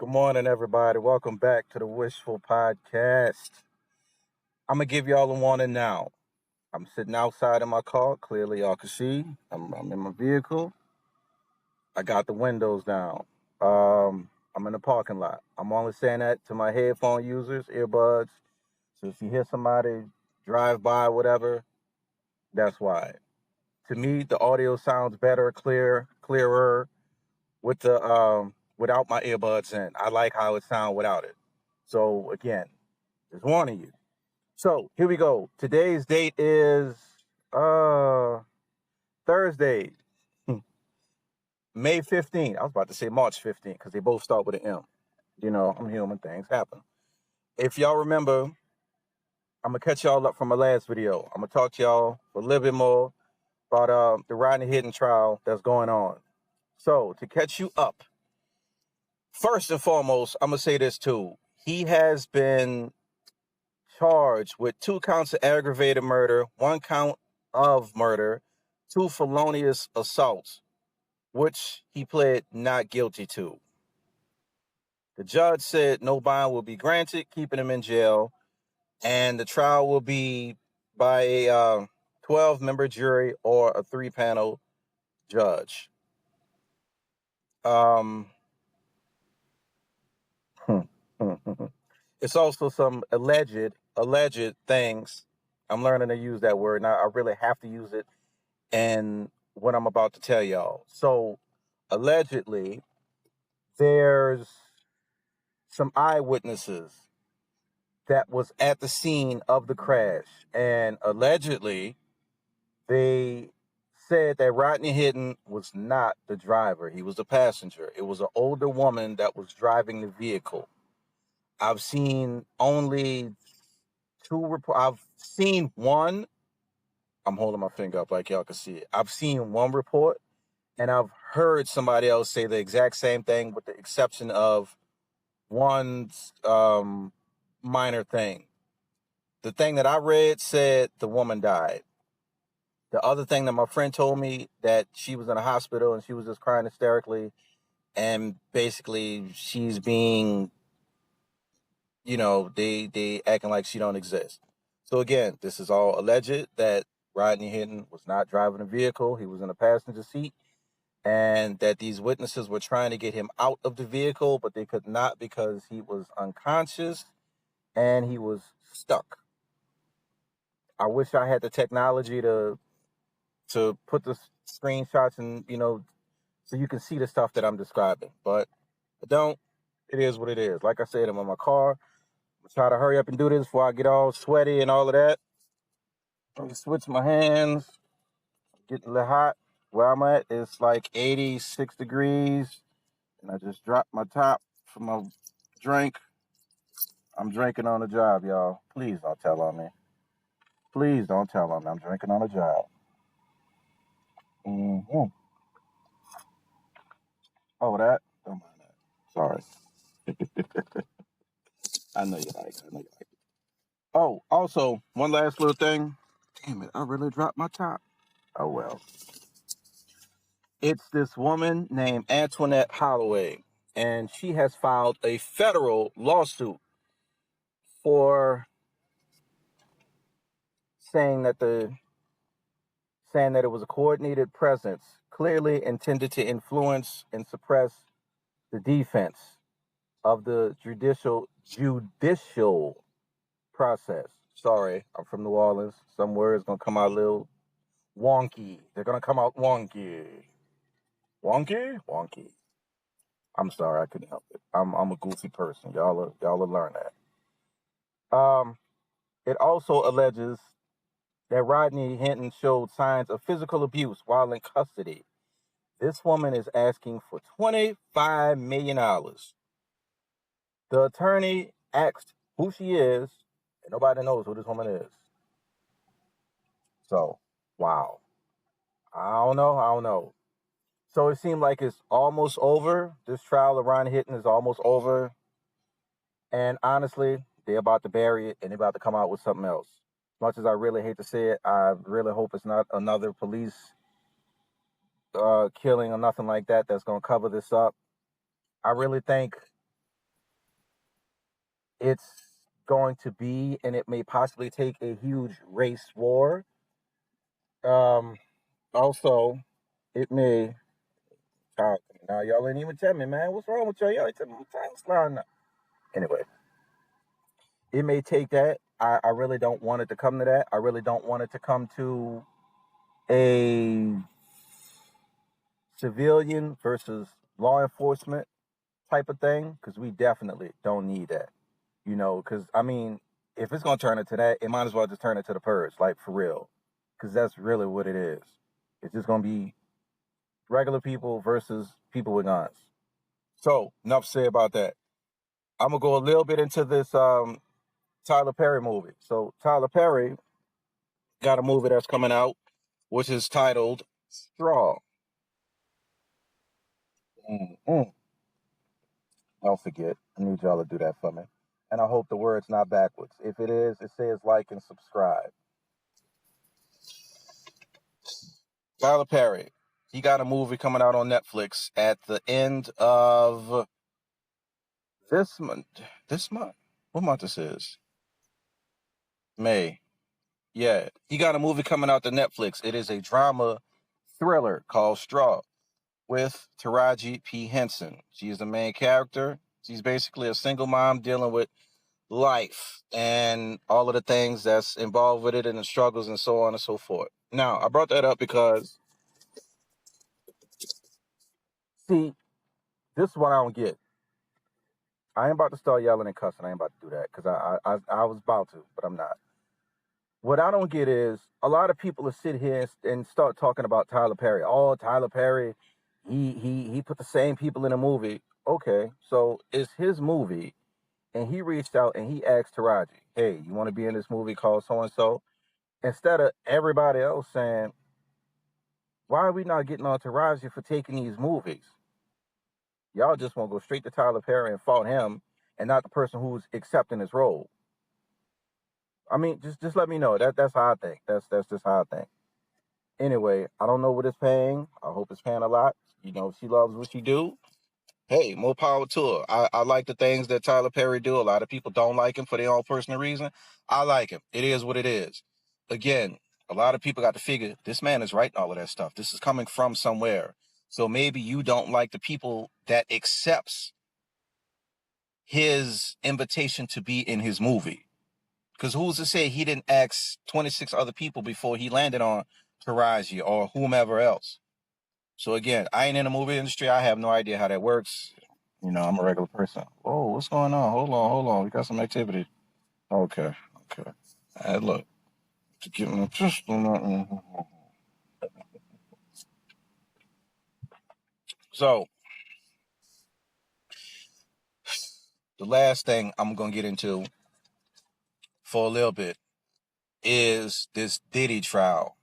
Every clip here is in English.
Good morning, everybody. Welcome back to the Wishful Podcast. I'm going to give y'all a warning now. I'm sitting outside in my car. Clearly, y'all can see. I'm in my vehicle. I got the windows down. I'm in the parking lot. I'm only saying that to my headphone users, earbuds. So if you hear somebody drive by, whatever, that's why. To me, the audio sounds better, clearer with the without my earbuds in. I like how it sounds without it. So again, just warning you. So here we go. Today's date is Thursday, May 15th. I was about to say March 15th because they both start with an M. You know, I'm human, things happen. If y'all remember, I'm gonna catch y'all up from my last video. I'm gonna talk to y'all a little bit more about the Rodney Hinton trial that's going on. So to catch you up, first and foremost, I'm gonna say this too. He has been charged with 2 counts of aggravated murder, 1 count of murder, 2 felonious assaults, which he pled not guilty to. The judge said no bond will be granted, keeping him in jail, and the trial will be by a 12-member jury or a 3-panel judge. It's also some alleged things. I'm learning to use that word now. I really have to use it in what I'm about to tell y'all. So allegedly, there's some eyewitnesses that was at the scene of the crash, and allegedly they said that Rodney Hinton was not the driver. He was a passenger. It was an older woman that was driving the vehicle. I've seen only 2 reports. I've seen one. I'm holding my finger up like y'all can see it. I've seen one report, and I've heard somebody else say the exact same thing with the exception of one minor thing. The thing that I read said the woman died. The other thing that my friend told me, that she was in a hospital and she was just crying hysterically, and basically she's being, they acting like she don't exist. So again, this is all alleged that Rodney Hinton was not driving a vehicle. He was in a passenger seat, and that these witnesses were trying to get him out of the vehicle, but they could not because he was unconscious and he was stuck. I wish I had the technology to put the screenshots and, so you can see the stuff that I'm describing, but I don't. It is what it is. Like I said, I'm in my car. I'm trying to hurry up and do this before I get all sweaty and all of that. Let me switch my hands. Getting a little hot. Where I'm at, it's like 86 degrees. And I just dropped my top for my drink. I'm drinking on the job, y'all. Please don't tell on me. Please don't tell on me. I'm drinking on the job. Mm-hmm. Oh, that? Don't mind that. Sorry. I know you like it. Oh, also, one last little thing. Damn it, I really dropped my top. Oh, well. It's this woman named Antoinette Holloway, and she has filed a federal lawsuit for saying that it was a coordinated presence, clearly intended to influence and suppress the defense of the judicial process. Sorry, I'm from New Orleans. Some words gonna come out a little wonky. They're gonna come out wonky. Wonky. I'm sorry, I couldn't help it. I'm a goofy person. Y'all will learn that. It also alleges that Rodney Hinton showed signs of physical abuse while in custody. This woman is asking for $25 million. The attorney asked who she is, and nobody knows who this woman is. So, wow. I don't know. So it seemed like it's almost over. This trial of Rodney Hinton is almost over. And honestly, they're about to bury it and they're about to come out with something else. As much as I really hate to say it, I really hope it's not another police killing or nothing like that that's going to cover this up. I really think it's going to be, and it may possibly take a huge race war. Um, Also, it may. Now y'all ain't even tell me, man. What's wrong with y'all? Y'all ain't tell me my time's sliding up. Anyway, it may take that. I really don't want it to come to that. I really don't want it to come to a civilian versus law enforcement type of thing, because we definitely don't need that. Because I mean, if it's gonna turn into that, it might as well just turn it to the purge, like for real, because that's really what it is. It's just gonna be regular people versus people with guns. So enough said about that. I'm gonna go a little bit into this Tyler Perry movie. So Tyler Perry got a movie that's coming out, which is titled Straw. Mm-mm. Don't forget, I need y'all to do that for me. And I hope the word's not backwards. If it is, it says like and subscribe. Tyler Perry, he got a movie coming out on Netflix at the end of this month. This month? What month this is? May. Yeah, he got a movie coming out to Netflix. It is a drama thriller called Straw with Taraji P. Henson. She's the main character. She's basically a single mom dealing with life and all of the things that's involved with it and the struggles and so on and so forth. Now, I brought that up because, see, this is what I don't get. I ain't about to start yelling and cussing. I ain't about to do that because I was about to, but I'm not. What I don't get is a lot of people will sit here and start talking about Tyler Perry. Oh, Tyler Perry, he put the same people in a movie. Okay, so it's his movie, and he reached out and he asked Taraji, "Hey, you want to be in this movie called so and so?" Instead of everybody else saying, "Why are we not getting on Taraji for taking these movies?" Y'all just want to go straight to Tyler Perry and fault him, and not the person who's accepting his role. I mean, just let me know. That's how I think. That's just how I think. Anyway, I don't know what it's paying. I hope it's paying a lot. If she loves what she do, hey, more power to her. I like the things that Tyler Perry do. A lot of people don't like him for their own personal reason. I like him. It is what it is. Again, a lot of people got to figure this man is writing all of that stuff. This is coming from somewhere. So maybe you don't like the people that accepts his invitation to be in his movie. Because who's to say he didn't ask 26 other people before he landed on Taraji or whomever else? So again, I ain't in the movie industry. I have no idea how that works. I'm a regular person. Oh, what's going on? Hold on. We got some activity. Okay. Look, to get my pistol. So the last thing I'm gonna get into for a little bit is this Diddy trial,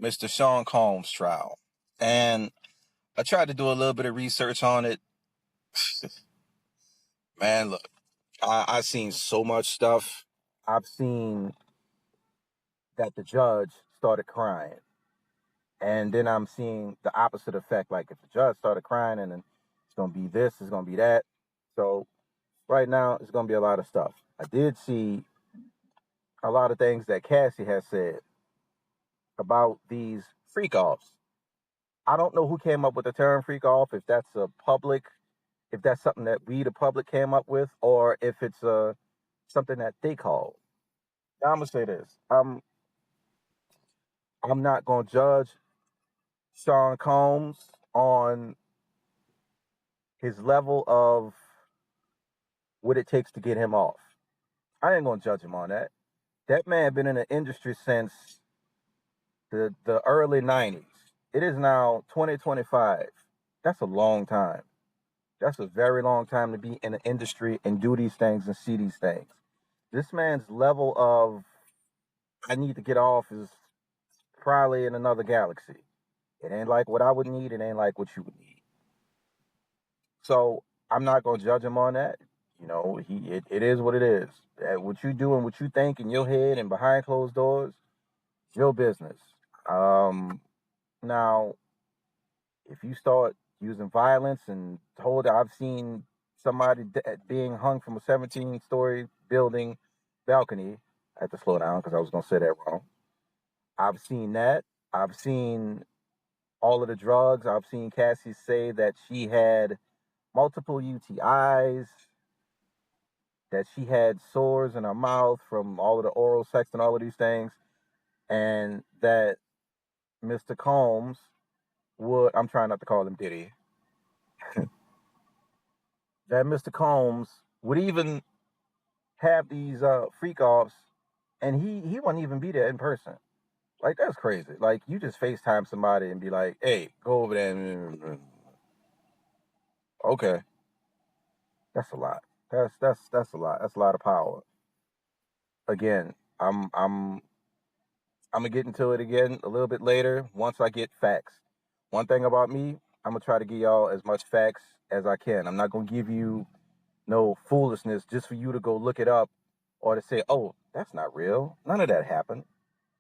Mr. Sean Combs trial, and I tried to do a little bit of research on it. Man, look, I've seen so much stuff. I've seen that the judge started crying. And then I'm seeing the opposite effect. Like if the judge started crying and then it's going to be this, it's going to be that. So right now, it's going to be a lot of stuff. I did see a lot of things that Cassie has said about these freak offs. I don't know who came up with the term freak off, if that's something that we, the public, came up with, or if it's something that they called. Now, I'm gonna say this: I'm not gonna judge Sean Combs on his level of what it takes to get him off. I ain't gonna judge him on that. That man been in the industry since the early '90s. It is now 2025. That's a long time. That's a very long time to be in the industry and do these things and see these things. This man's level of I need to get off is probably in another galaxy. It ain't like what I would need. It ain't like what you would need. So I'm not gonna judge him on that. It is what it is. What you do and what you think in your head and behind closed doors, it's your business. Um, Now, if you start using violence and I've seen somebody being hung from a 17-story building balcony. I had to slow down because I was going to say that wrong. I've seen that. I've seen all of the drugs. I've seen Cassie say that she had multiple UTIs, that she had sores in her mouth from all of the oral sex and all of these things, and that Mr. Combs would, I'm trying not to call him Diddy, that Mr. Combs would even have these freak offs, and he wouldn't even be there in person. Like, that's crazy. Like, you just FaceTime somebody and be like, hey, go over there and okay. That's a lot. That's a lot. That's a lot of power. Again, I'm gonna get into it again a little bit later once I get facts. One thing about me, I'm gonna try to give y'all as much facts as I can. I'm not gonna give you no foolishness just for you to go look it up or to say, oh, that's not real. None of that happened.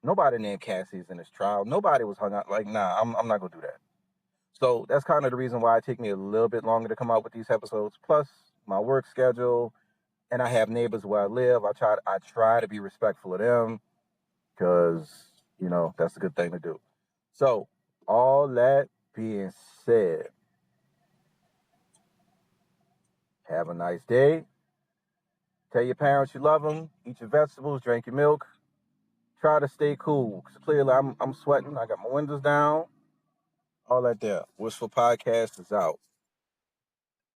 Nobody named Cassie's in this trial. Nobody was hung out. Like, nah, I'm not gonna do that. So that's kind of the reason why it take me a little bit longer to come out with these episodes. Plus my work schedule, and I have neighbors where I live. I try to be respectful of them because that's a good thing to do. So all that being said, have a nice day. Tell your parents you love them. Eat your vegetables. Drink your milk. Try to stay cool. Cause clearly I'm sweating. I got my windows down. All that there. Wishful Podcast is out.